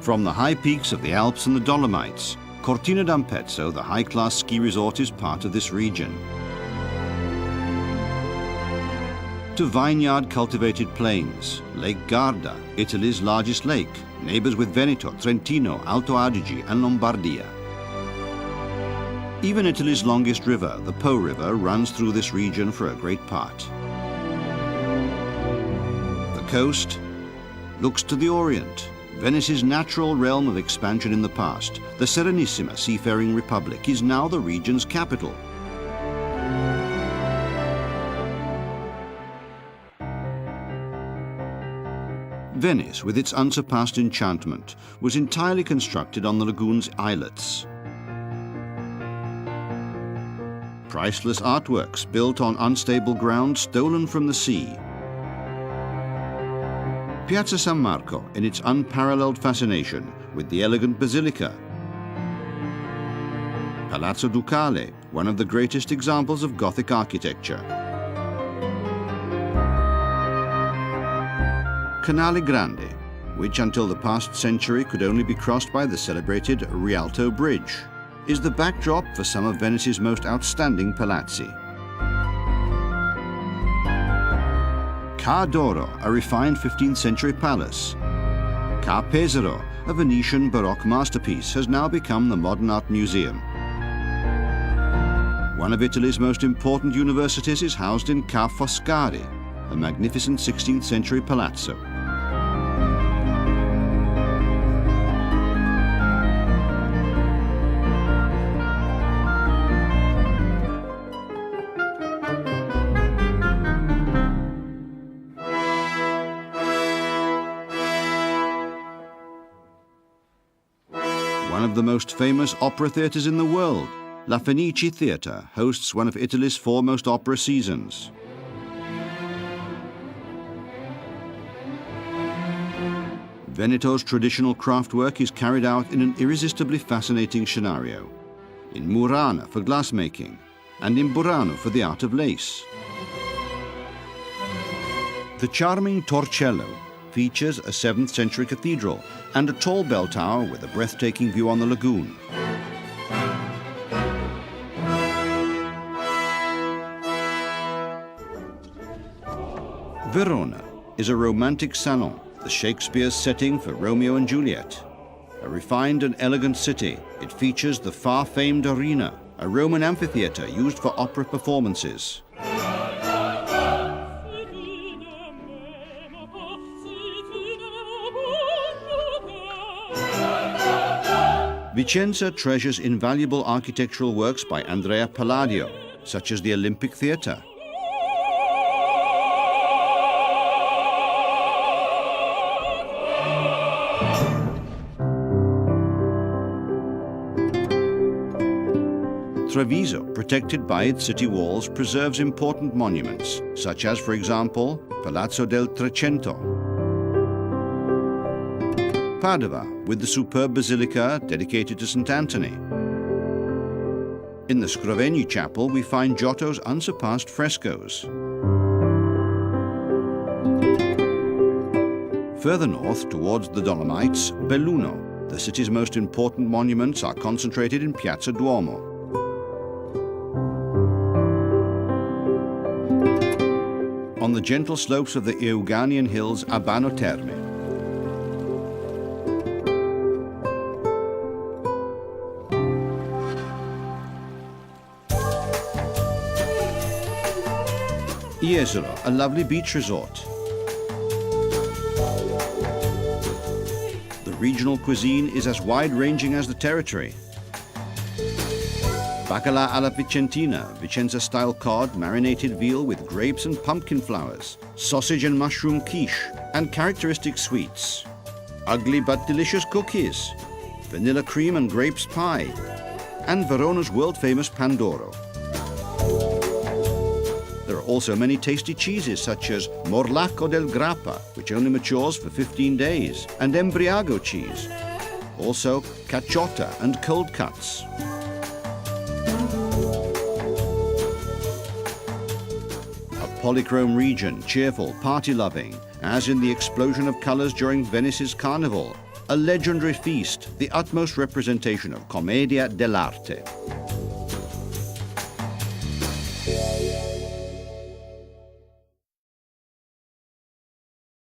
From the high peaks of the Alps and the Dolomites, Cortina d'Ampezzo, the high-class ski resort, is part of this region. To vineyard-cultivated plains, Lake Garda, Italy's largest lake, neighbors with Veneto, Trentino, Alto Adige and Lombardia. Even Italy's longest river, the Po River, runs through this region for a great part. The coast looks to the Orient. Venice's natural realm of expansion in the past, the Serenissima seafaring republic, is now the region's capital. Venice, with its unsurpassed enchantment, was entirely constructed on the lagoon's islets. Priceless artworks built on unstable ground stolen from the sea. Piazza San Marco in its unparalleled fascination with the elegant basilica. Palazzo Ducale, one of the greatest examples of Gothic architecture. Canale Grande, which until the past century could only be crossed by the celebrated Rialto Bridge, is the backdrop for some of Venice's most outstanding palazzi. Ca' d'Oro, a refined 15th century palace. Ca' Pesaro, a Venetian Baroque masterpiece, has now become the Modern Art Museum. One of Italy's most important universities is housed in Ca' Foscari, a magnificent 16th century palazzo. One of the most famous opera theatres in the world, La Fenice Theatre, hosts one of Italy's foremost opera seasons. Veneto's traditional craftwork is carried out in an irresistibly fascinating scenario. In Murano for glassmaking, and in Burano for the art of lace. The charming Torcello features a 7th century cathedral and a tall bell tower with a breathtaking view on the lagoon. Verona is a romantic salon, the Shakespeare's setting for Romeo and Juliet. A refined and elegant city, it features the far-famed arena, a Roman amphitheatre used for opera performances. Vicenza treasures invaluable architectural works by Andrea Palladio, such as the Olympic Theatre. Treviso, protected by its city walls, preserves important monuments, such as, for example, Palazzo del Trecento. Padova, with the superb basilica dedicated to St. Anthony. In the Scrovegni Chapel, we find Giotto's unsurpassed frescoes. Further north, towards the Dolomites, Belluno, the city's most important monuments, are concentrated in Piazza Duomo. On the gentle slopes of the Euganian hills, Abano Terme. Jesolo, a lovely beach resort. The regional cuisine is as wide-ranging as the territory. Bacala alla Vicentina, Vicenza-style cod, marinated veal with grapes and pumpkin flowers, sausage and mushroom quiche, and characteristic sweets. Ugly but delicious cookies, vanilla cream and grapes pie, and Verona's world-famous Pandoro. There are also many tasty cheeses such as Morlacco del Grappa, which only matures for 15 days, and Embriago cheese. Also caciotta and cold cuts. Polychrome region, cheerful, party-loving, as in the explosion of colors during Venice's Carnival, a legendary feast, the utmost representation of commedia dell'arte.